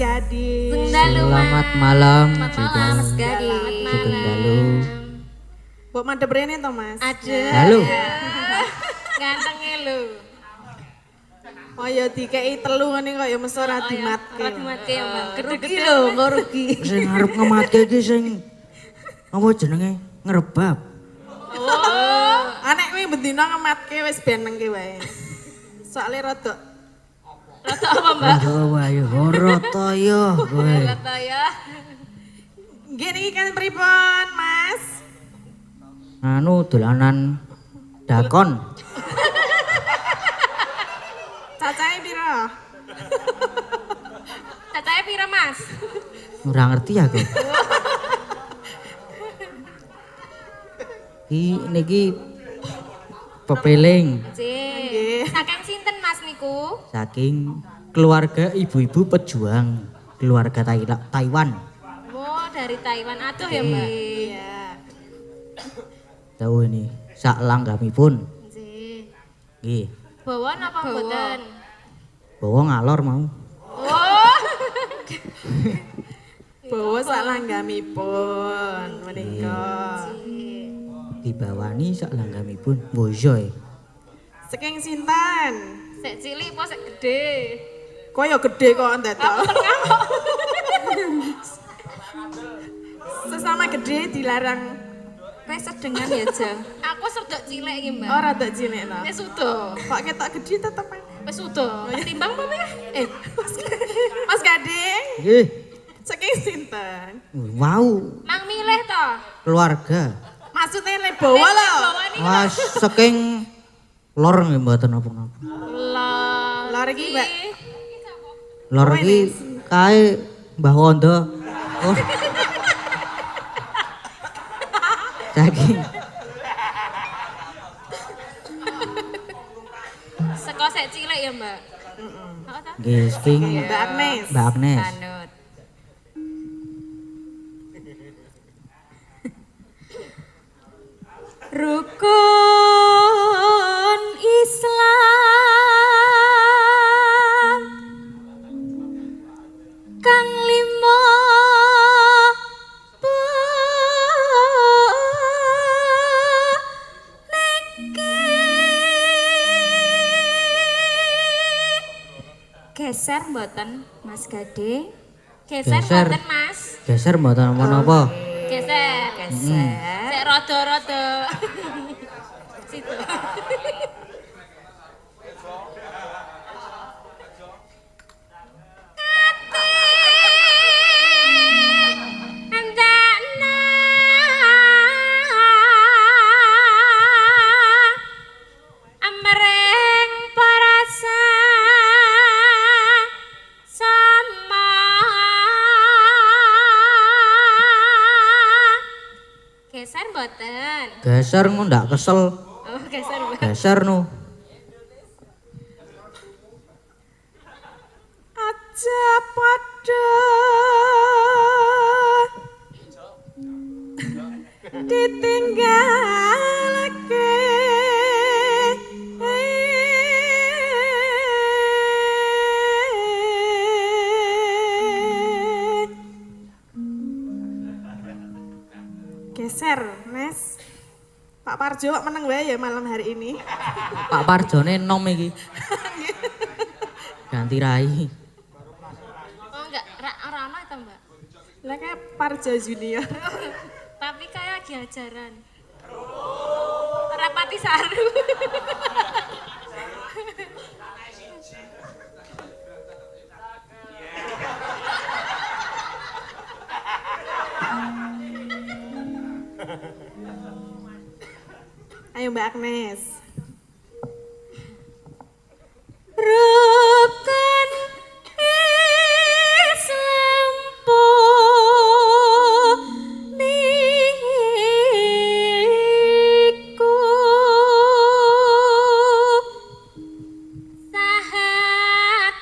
Gadis. Selamat malam juga. Mas Gadis. Sugeng dalu. Mbok madhep rene to, Mas? Aduh. Halo. Gantengnya lu. Oh ya dikei telu ngene kok ya mesti ora dimatke. Ora dimatke ya, Mbak. Rugi lho, kok rugi. Sing arep ngematke iki sing apa jenenge ngrebab. Oh, anek kuwi bendina ngematke wis benengke wae. Soale rada Rata apa, Mbak? Aduh ayo rata ya kowe. Rata ya. nggih niki kan pripun, Mas? Anu dolanan dakon. Cacahe pira? Cacahe pira, Mas? Ora ngerti aku. Niki pepeling Nggih. Saking sinten, Mas niku? saking keluarga ibu-ibu pejuang keluarga Taiwan. Oh, dari Taiwan. Aduh ya, Mbak. Iya. Tahu ini sak langgamipun. Nggih. Nggih, Bawa napa mboten? bawa ngalor mau. Oh. Bawa sak langgamipun menika. Dibawani sak langgamipun bojoy. Saking sinten? Sek cilik apa sek gede? Kok ya gede kok ndadak. Sesama gede dilarang. Kowe sedengan ya, Jang. Aku sedok cilik iki, Mbak. Oh rada cilik ta. Wis udo. Kok ketok gede tetep. Wis udo. Timbang apa ya? Mas Gading, Nggih, saking sinten? wow, Mang milih to. keluarga. Maksudnya le bawa lho. Bawa nih. Wah, saking lor nggih mboten napa-napa. Lah, Lor iki, Mbak. Lor iki kae Mbah Wondo. Oh. Saking seko sek cilik ya, Mbak. Heeh. nggih sing Mbak Agnes. Mbak Agnes. Anut. Rukun Islam kang lima geser mboten Mas Gade? Geser Geser. mboten Mas? Geser mboten napa-napa. Geser. Geser. Sek rada-rada. Situ. Amreng parasa sama geser mboten. Geser ngono ndak kesel. Oh, geser mboten. Geser no. Aja padha ditinggalke geser, Nes. Pak Parjo kok meneng wae ya malam hari ini. Pak Parjone nom iki. Ganti rai. Oh, enggak ora ono itu, Mbak. Lah kayak Parjo Junior. Tapi kayak lagi ajaran. Rapati Saru. Ayo Mbak Agnes. Rukun Islam niku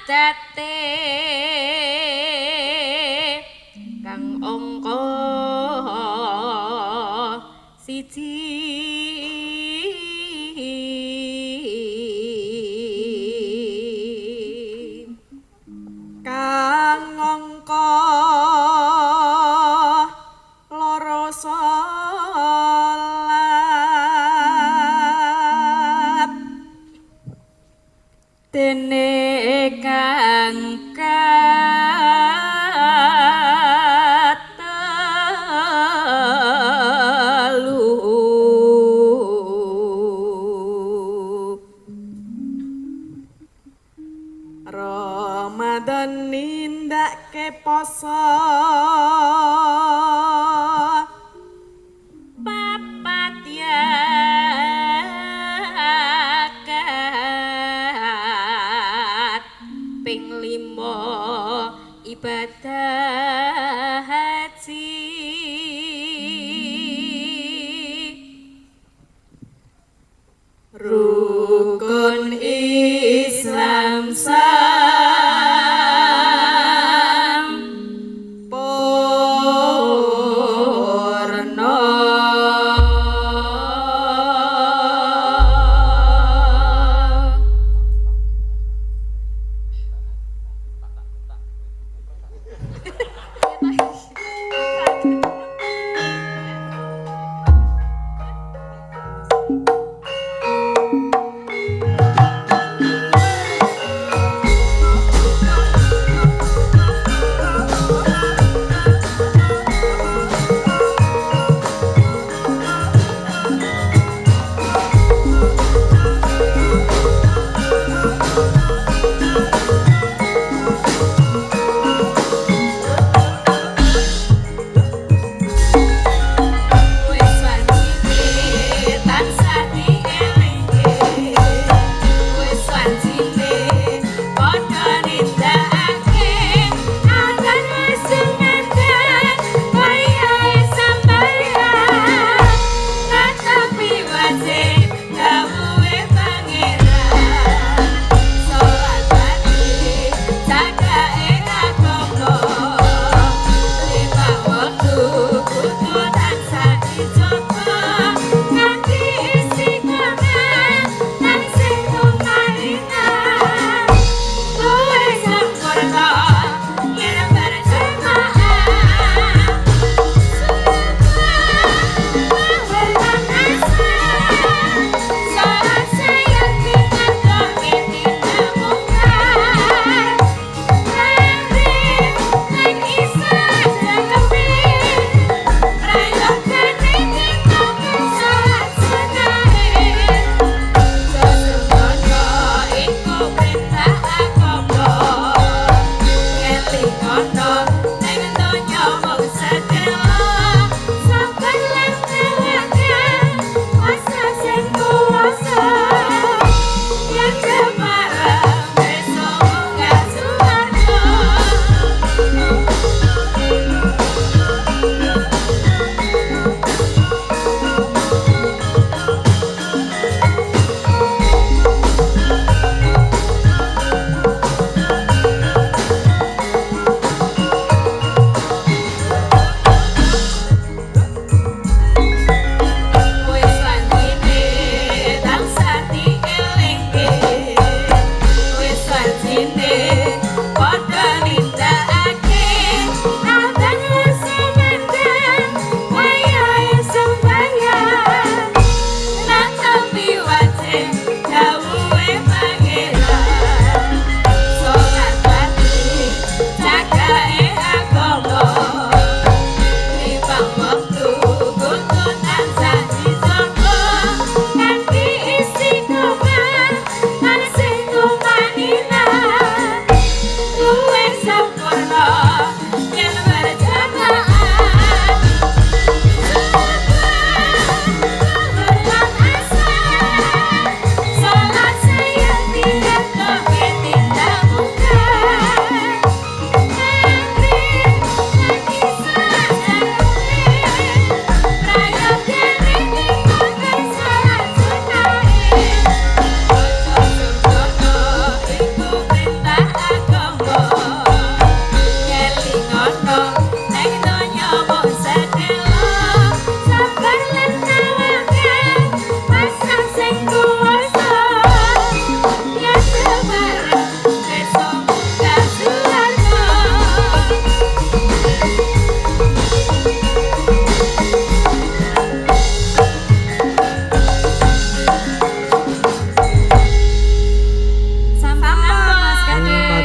sahadate kang angka siji Kang kang katelu Ramadan nindakke poso papat ya kat ping 5 ibadah haji rukun Islam sampurna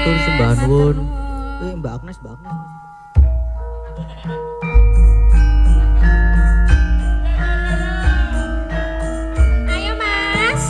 matur sembah nuwun. Mbak Agnes, Mbak Agnes. Ayo Mas.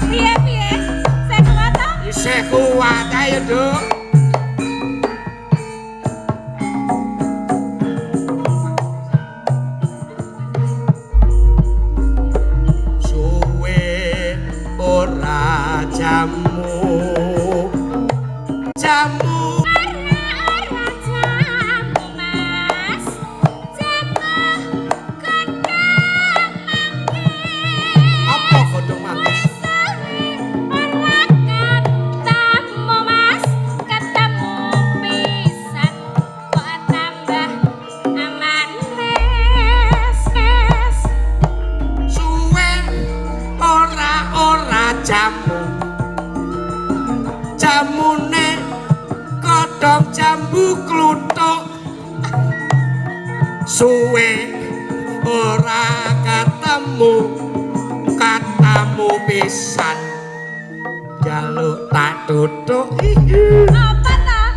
Piye? Saya kuat toh? Isih kuat ayo, Duk. Suwe ora jamu. Jamu Ora jamu Mas. Jamu kodhong apa godhong manggis? ora ketemu Mas. Ketemu pisan kok tambah aman res. Suwe ora jamu. Jamune kodhong jambu kluthuk. Suwe ora ketemu pisan. Jaluk tak tutuk. Apa toh?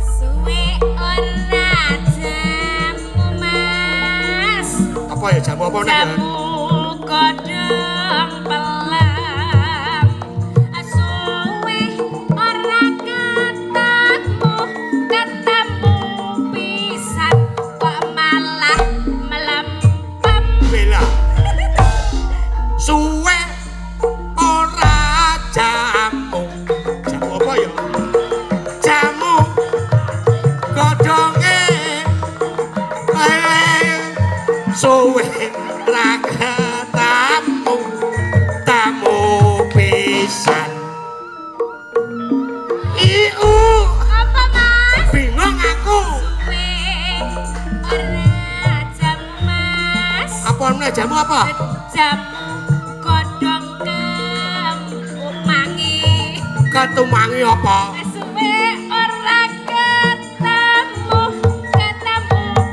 Suwe ora jamu Mas. Apa ya jamu apa nek? Jamu kodhong pelem. Suwe ora ketemu pisan kok malah melempem. Bela. Suwe ora jamu. Jamu apa ya? Jamu godhonge suwe ra ketemu pisan. Iu Apa Mas? bingung aku. Suwe ora jamu Mas. Apa meneh jamu apa? Jamu godhong kemangi. Ketumangi apa? Suwe ora ketemu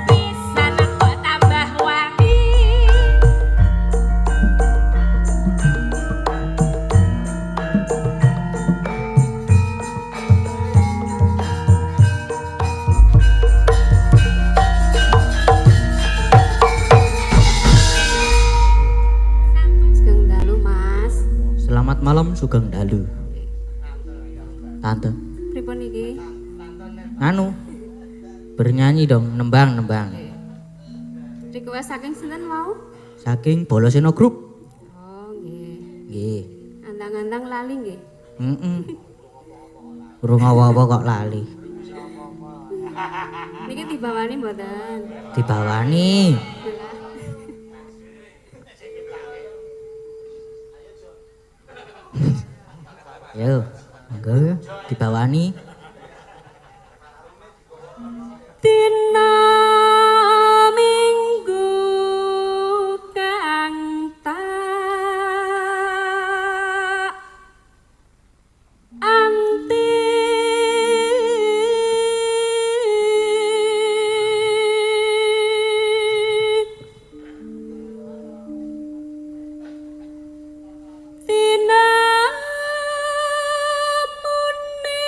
pisan kok tambah wangi. Sugeng dalu Mas. Selamat malam Sugeng Dalu. Tante, Pripun iki? anu bernyanyi dong, nembang. Request saking sinten mau? Saking Boloseno Group. Oh nggih. Nggih. Andang-andang lali nggih. Urung apa-apa kok lali. Niki dibawani mboten? Dibawani. Yo, monggo ya, dibawani. Dina Minggu kang tak anti dina mune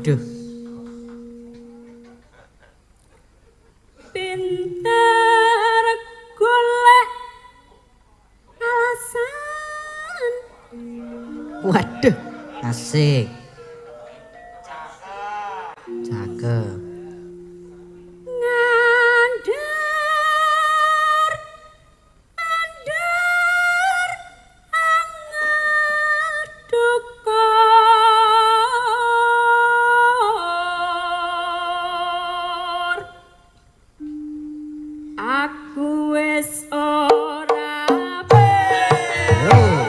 Waduh. Pinter golek alasan. Waduh. Asik. Cakep. Ngandar, andar, angat dukor. Aku wis ora Oh.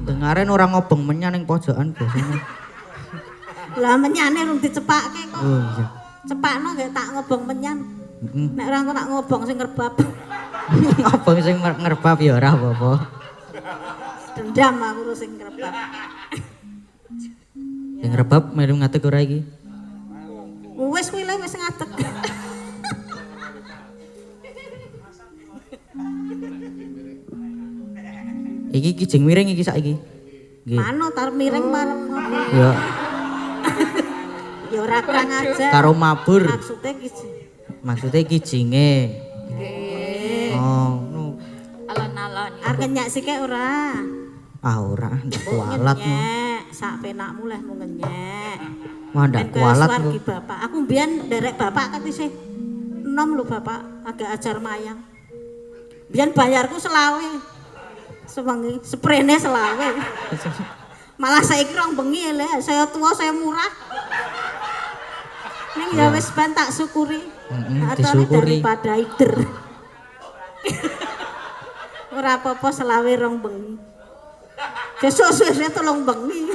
Dengaren orang ngobong menyan ning pojokan biasanya. Lah menyane rung dicepake kok. Oh iya. Cepakno nggih tak ngobong menyan. Nek ora engko tak ngobong sing ngerbab. Ngobong sing ngerbab ya ora apa-apa. Dendam aku terus sing ngerbab. Sing ngerbab melu ngadeg ora iki? Wis kuwi le wis ngadeg. Iki kijing miring iki saiki. Nggih. Mano tar miring bareng. Ya. Ya ora kurang ajar. Karo mabur. Maksudnya kijinge. Nggih. Oh, no. Alon-alon. Arep nyak sik ora. Ah ora, ndak kualat no. Sak penakmu leh mung ngenyek. Wah, ndak kualat Wargi bapak. Aku mbiyen nderek bapak kan isih enom lho bapak, agak ajar mayang. Mbiyen bayarku selawe. Sewengi, sprene selawe. Malah saiki rong bengi le, saya tua saya murah. Ning ya wis ben tak syukuri. Disyukuri daripada ider. Ora apa-apa selawe rong bengi. Besok suwe tolong bengi.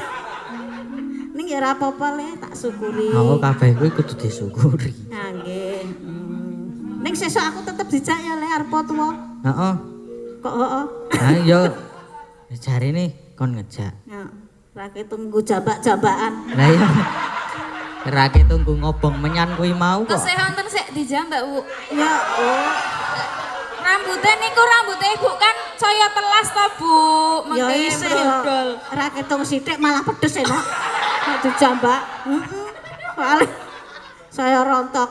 Ning ya ora apa-apa le, tak syukuri. Aku kabeh kuwi kudu disyukuri. Nah nggih. Ning sesuk aku tetep dijak ya le arep tuwa. Heeh. Kok heeh? Nah yo jarine kon ngejak. Ya, rake tunggu jambak-jambakan. Lah iya. Rake tunggu ngobong menyan kuwi mau kok. Tesih wonten sik dijambak, Bu. Ya, oh. Rambutnya niku rambutnya Ibu kan saya telas to, Bu. Ya Mengke isih ya. brodol. Rake tung sithik malah pedes enak. Nek dijambak. Paling saya rontok.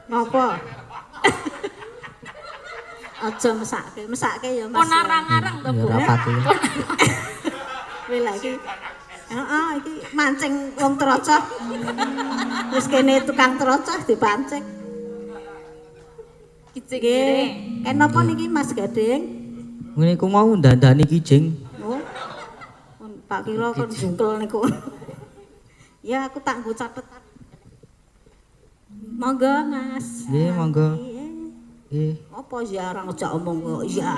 Napa? Aja mesake ya Mas. Pon arang-arang to, Bu. Ya rapati. Kowe lagi. Heeh, iki mancing wong trocah. Wis kene tukang trocah dipancing. Kijing Nggih. miring. Kenapa niki Mas Gading? Ngene iku mau dandani kijing. Oh. Tak kira kon jungkel niku. Ya aku tak nggo catet. Monggo Mas. Nggih, monggo. Iya. Nggih. Apa jarang aja omong kok iya.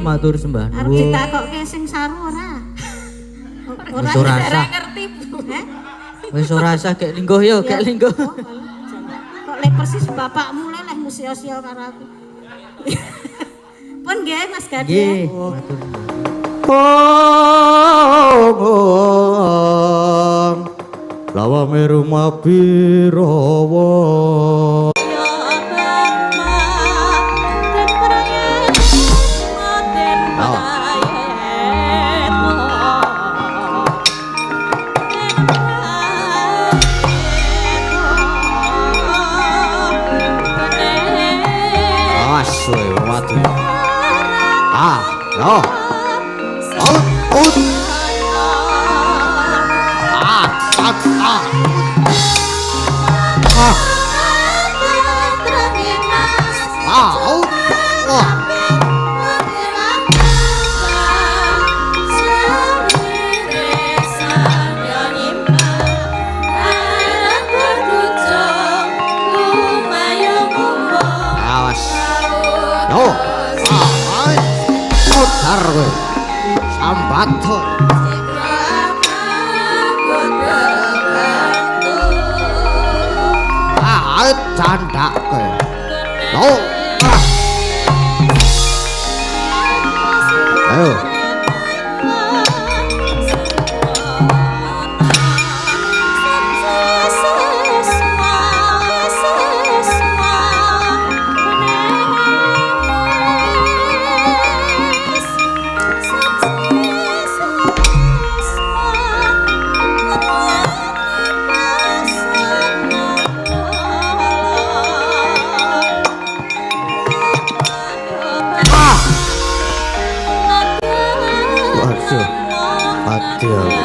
matur sembah Arep nuwun. ditakokke sing saru ora? Ora Wis ora Ora sah. ngerti, Bu. Heh? Wis ora sah gek linggo yo, gek linggo. Oh, kok le persis bapakmu leleh musio-sio karo aku. Pun nggih Mas Gade. Nggih, matur. Pongong lawame rumah birawa Ya. Out. Out. Ah. Ah. Ah. Ah. Ah. Out. Wah. Awas. Yo. Ah. Ai. Putar kowe. Sambat tuh. Ah, candak kowe. Yo. Ah. Ayo. Ah. Waduh. Mati aku.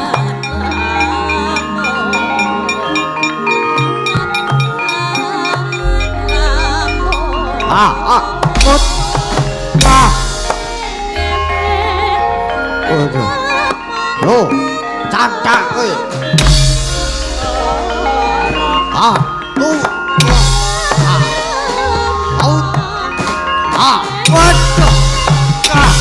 Ah, ah, mut. Ah. Waduh. Yo, candak kowe. Ah, tuh. Ah. Out. Ah, waduh. Ah.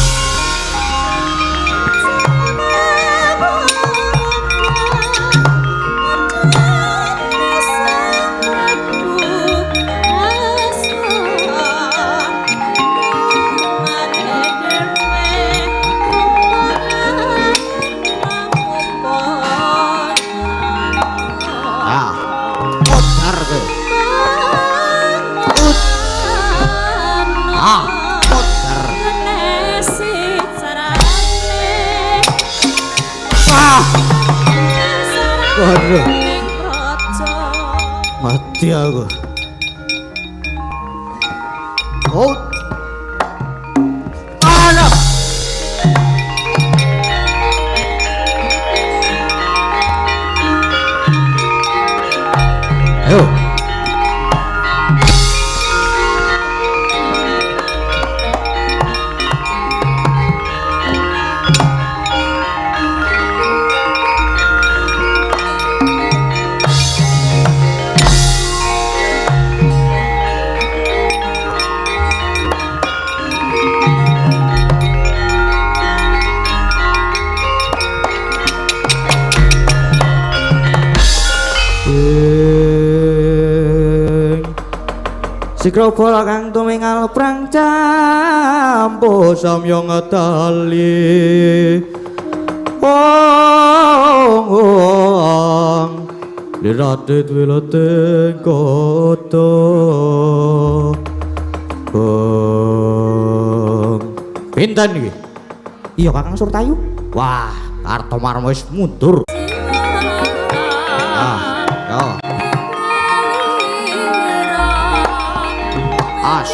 Ah. Putar kowe. Ut. Ah, putar. Ah. Waduh. Mati aku. Oh. Aduh. Ayo. Sikrobola kang tumingal prang campo samya ngetali wong liratit wilating kota pinten iki iya Kakang Surtayu wah Kartomarma wis mundur ah yo as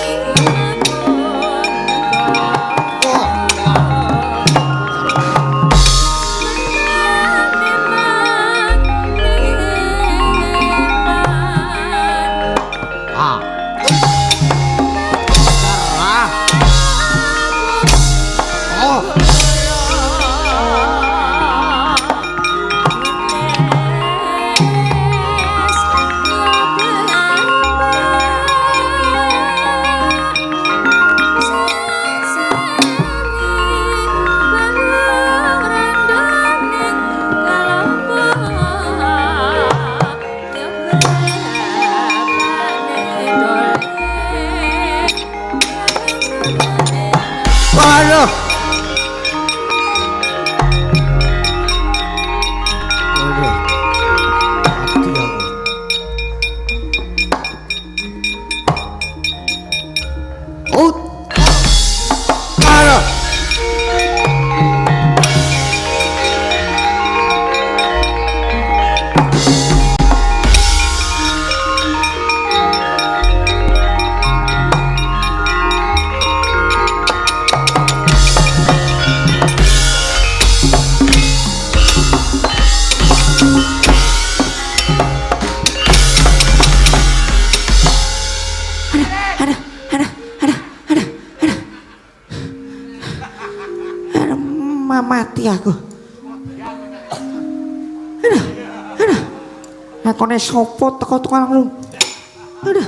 waduh waduh mati aku out waduh Mati aku. Aduh. Aku nih sopot teko tukang lu. Aduh.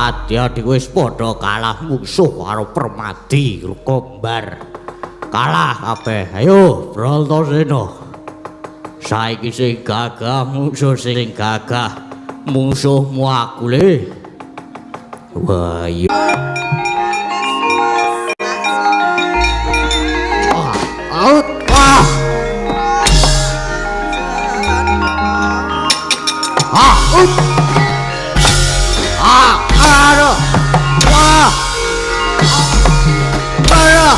Adik-adik wis padha kalah musuh karo Permadi Kembar. Kalah kabeh. Ayo, Brantosena. Saiki sing gagah musuh sing gagah. Musuhmu aku le. Wah, iya. Out. Wah. Out. Aduh, wah, aduh.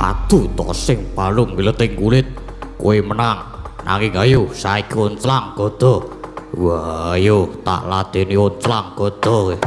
Aduh, tok sing balung mileting kulit, kowe menang. Nanging ayo saiki onclang godo. Wah, ayo tak ladeni onclang godo.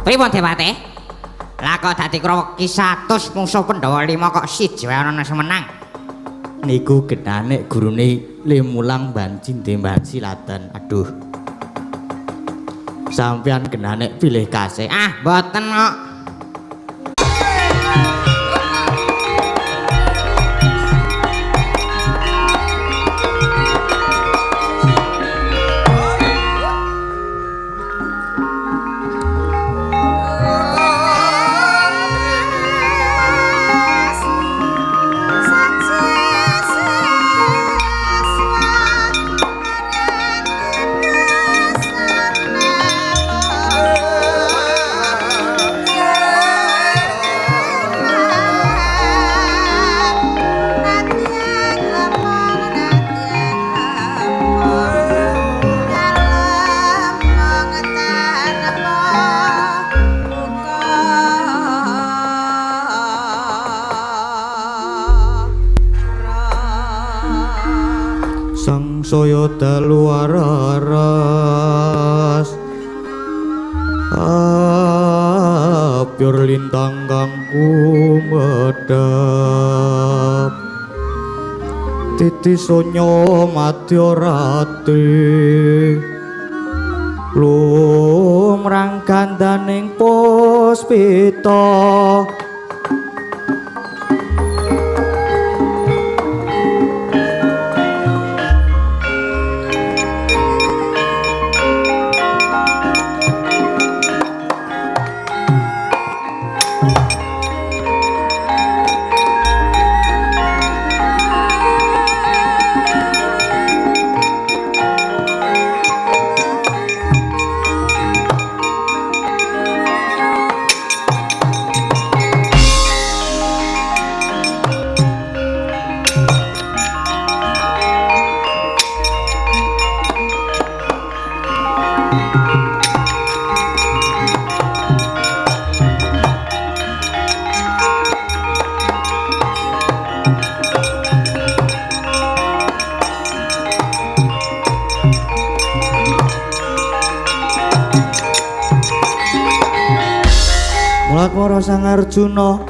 Pripun Dewate? Lah kok dadi Kurawa ki 100 mungsuh Pandhawa 5 kok siji wae ana sing menang. Niku genane gurune Limulang Mbah Cinde Mbah Siladan. Aduh. Sampeyan genane pilih kasih. Ah, mboten kok. Sangsaya dalu araras apyor lintang kang kumedhap titi sonya madya rati lumrang gandaning puspita Mulat Sang Arjuna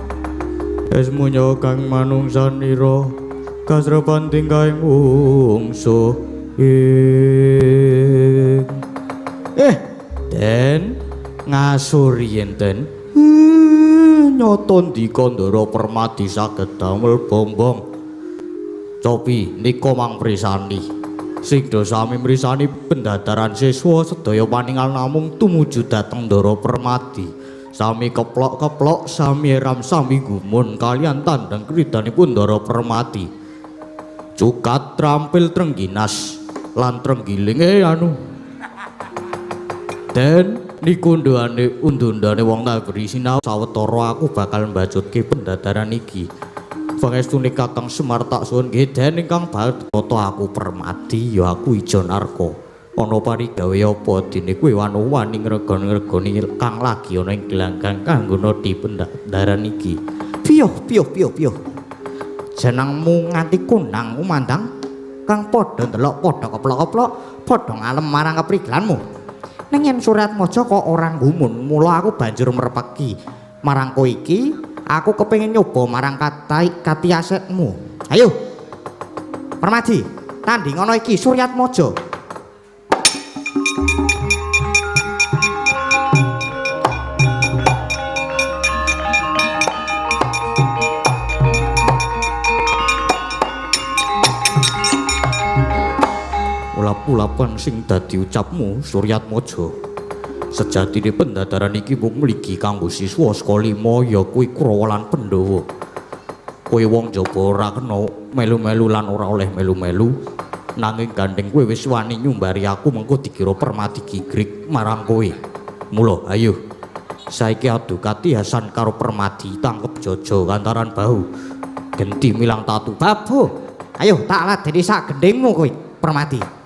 esmunya kang manungsanira kasrepan tingkahing wungsuh Den ngasuri enten nyata ndika Ndara Permadi saged damel bombong copi nika mangprisani sing do sami mrisani pendadaran siswa sedaya paningal namung tumuju dhateng Ndara Permadi sami keplok-keplok sami ram sami gumun kalian tandang kridanipun Ndara Permati cukat trampil trengginas lan trenggiling Den niku undundane wong nagri sinau sawetara aku bakal mbajutke pendadaran iki pangestune Kakang Semar tak suwun nggih Den ingkang bata aku Permati ya aku Ijo Narka ana parigawe apa dene kowe wani ngregoni kang lagi ana ing gelanggang kanggo nodi pendadaran iki piyo jenengmu nganti kundang umandang kang padha ndelok padha keplok-keplok padha ngalem marang keprigelanmu ning yen Suryatmaja kok ora ngumun mula aku banjur merepeki marang kowe iki aku kepengin nyoba marang kati asetmu ayo Permadi tanding ana iki Suryatmaja ulap-ulapan sing dadi ucapmu Suryatmaja sejatine pendadaran iki mung mligi kanggo siswa saka 5 ya kuwi Kurawa lan Pandhawa kowe wong jaba ora kena melu-melu lan ora oleh melu-melu nanging gandeng kowe wis wani nyumbari aku mengko dikira Permati gigrik marang kowe mula ayo saiki adu katihasan karo Permati tangkep jojo kantaran bahu genti milang tatu babu ayo tak ladeni sak gendengmu kowe Permati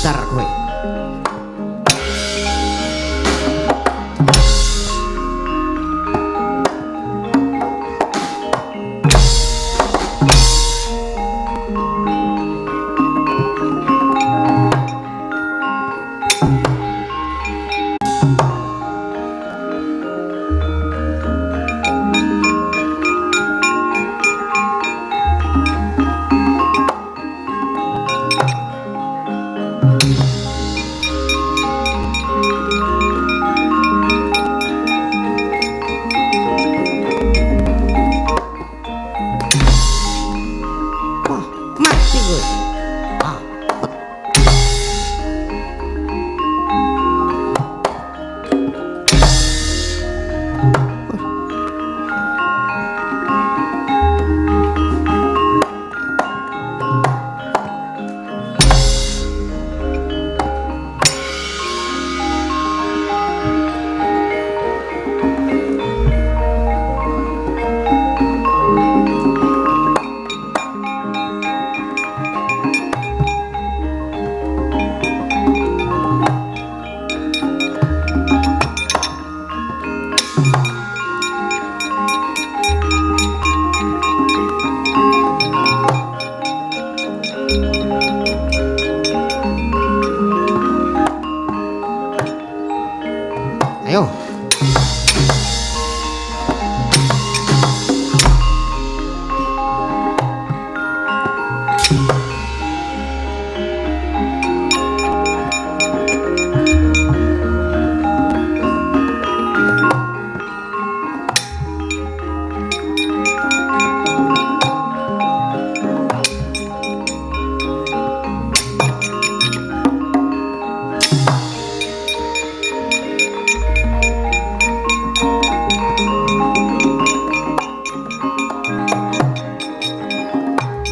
Ter kowe. Wah, mati kowe. Ah, ayo.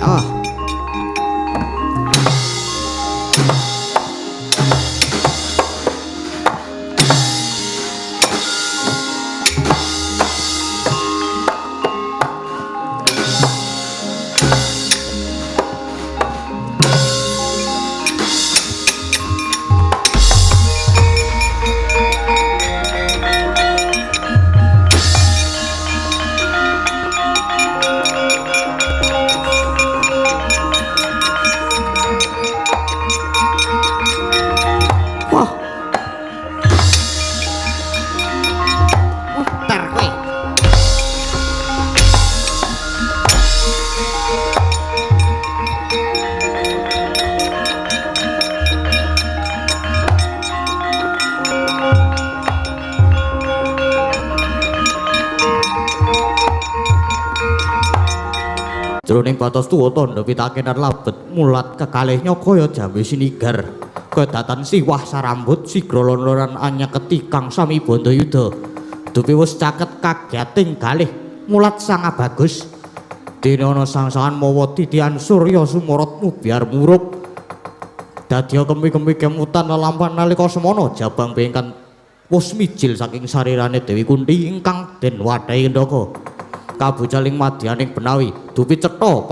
Oh. Wah. Ter kowe. Jroning batos tuwa tandha pitakenan labet mulat kekalih nyakaya jambe sinigar kedatan siwah sarambut sigra lonoran anyaketi kang sami bandayuda dupi wis caket kagiating galih mulat sang bagus dinana sangsangan mawa titian surya sumorot mubyar muruk dadya kemi-kemi kemutan lelampahan nalika semana jabang pengkan wus mijil saking sarirane Dewi Kunthi ingkang den wadhahi ndaka kabucaling madyaning benawi dupi cetha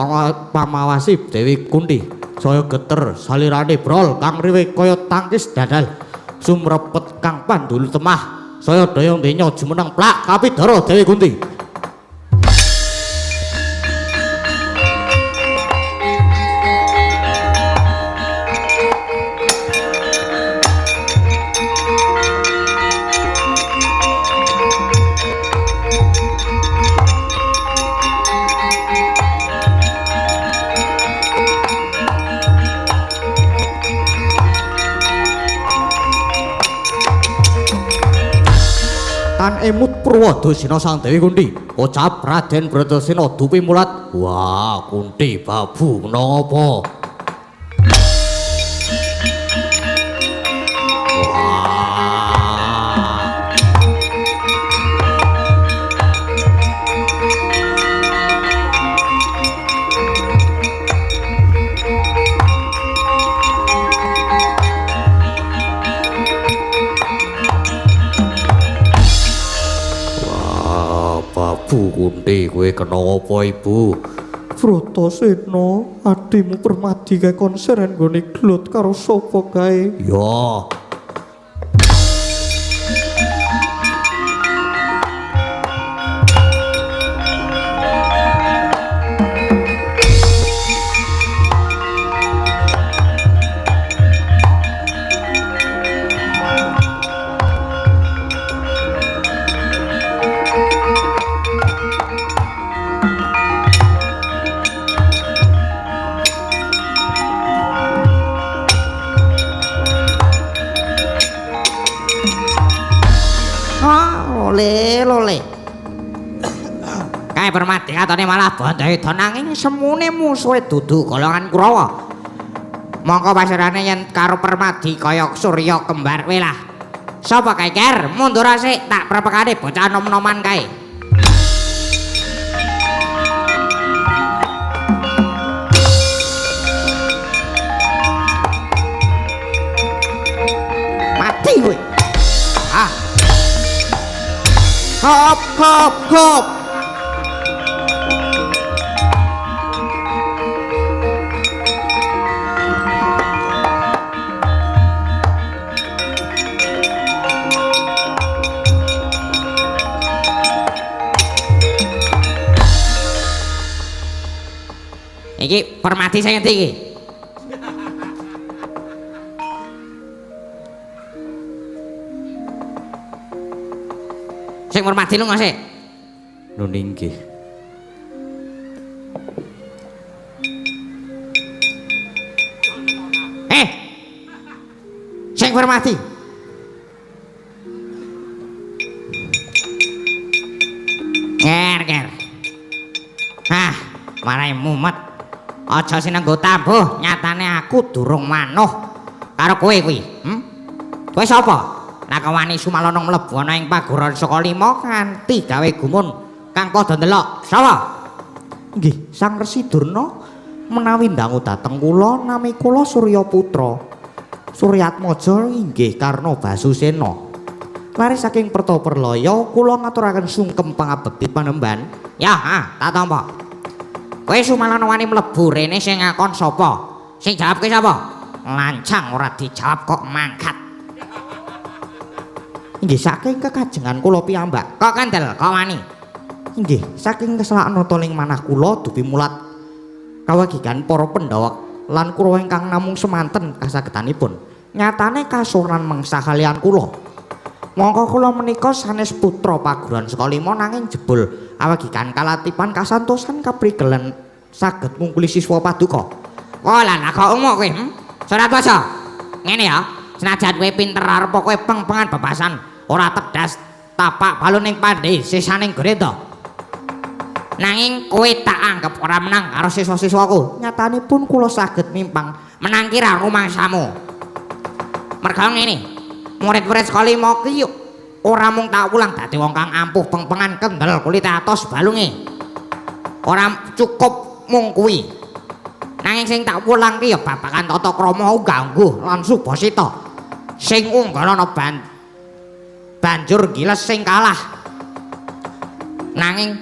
pamawasi Dewi Kunthi saya geter salirane brol kang riwe kaya tangkis dadal sumrepet kang pandul temah saya daya ndenya jumeneng plak kapidara Dewi Kunthi. Tan emut Purwadasena sang Dewi Kunthi ucap Raden Bratasena dupi mulat wah Kunthi babu napa Bu Kunti kowe kena apa Ibu? Bratasena adimu Permadi kae konser nggone glot karo sapa kae? Ya. Lole. Kae Permadi katone malah bondo edo nanging semune musuhe dudu golongan Kurawa. Mongko pasirane yen karo Permadi kaya Surya kembar kowe lah. Sapa kae Ker? Mundur sik tak prepekane bocah nom-noman kae. Mati kowe. Ah. Hop hop hop. Iki Permadi sing ngendi iki? Sing Permadi lunga sik. Nun inggih. Sing Permadi. Ger. Hah, marai mumet. Aja sinenggo tambuh, nyatane aku durung manuh karo kowe kuwi. Kowe sapa? Nek wani sumalana mlebu ana ing paguron saka 5 kanthi gawe gumun kang padha ndelok. Sapa? Nggih, Sang Resi Durna menawi ndangu dhateng kula nami kula Surya Putra. Suryatmaja inggih Karna Basusena. Lare saking Pertaperlaya kula ngaturaken sungkem pangabekti panemban. Ya, tak tampa. Kowe sumalana wani mlebu rene sing ngakon sapa? Sing jawab kowe sapa? Lancang ora dijawab kok mangkat. Inggih saking kekajengan kula piyambak. Kok kandel, kok wani? Inggih, saking keslakanata ing manah kula dupi mulat kawagigan para Pandhawa lan Kurawa ingkang namung semanten kasagedanipun. Nyatane kasuran mengsah kaliyan kula. Mongko kula menika sanes putra paguron saka 5 nanging jebul awagigan kalatipan kasantosan kaprigelen saged ngungkuli siswa paduka. Oh lah kok umuk kowe? Suratmaja. Ngene ya, senajan kowe pinter arep kowe peng-pengan bebasan, ora tedas tapak balun ning pandhe sisaning grenda. Nanging kowe tak anggap ora menang karo siswa-siswaku. Nyatanipun kula saged mimpang menang kira rumangsamu. Merga ngene, murid-murid sekolah 5 ki ora mung tak ulang dadi wong kang ampuh peng-pengan kendel kulit atos balunge. Ora cukup mung kuwi. Nanging sing tak ulang ki ya babagan tata krama gangguh lan subasita. Sing unggal ana banjur giles sing kalah. Nanging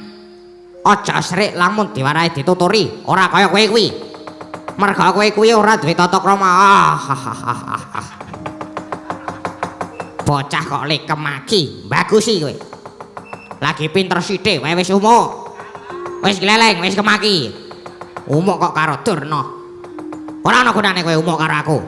aja srik lamun diwarahi dituturi, ora kaya kowe kuwi. Merga kowe kuwi ora duwe tata krama. Bocah kok le kemaki, bagusi kowe. Lagi pinter sithik, wae wis umuk. Wis gleleng, wis kemaki. Umuk kok karo Durna. Ora ana gunane kowe umuk karo aku.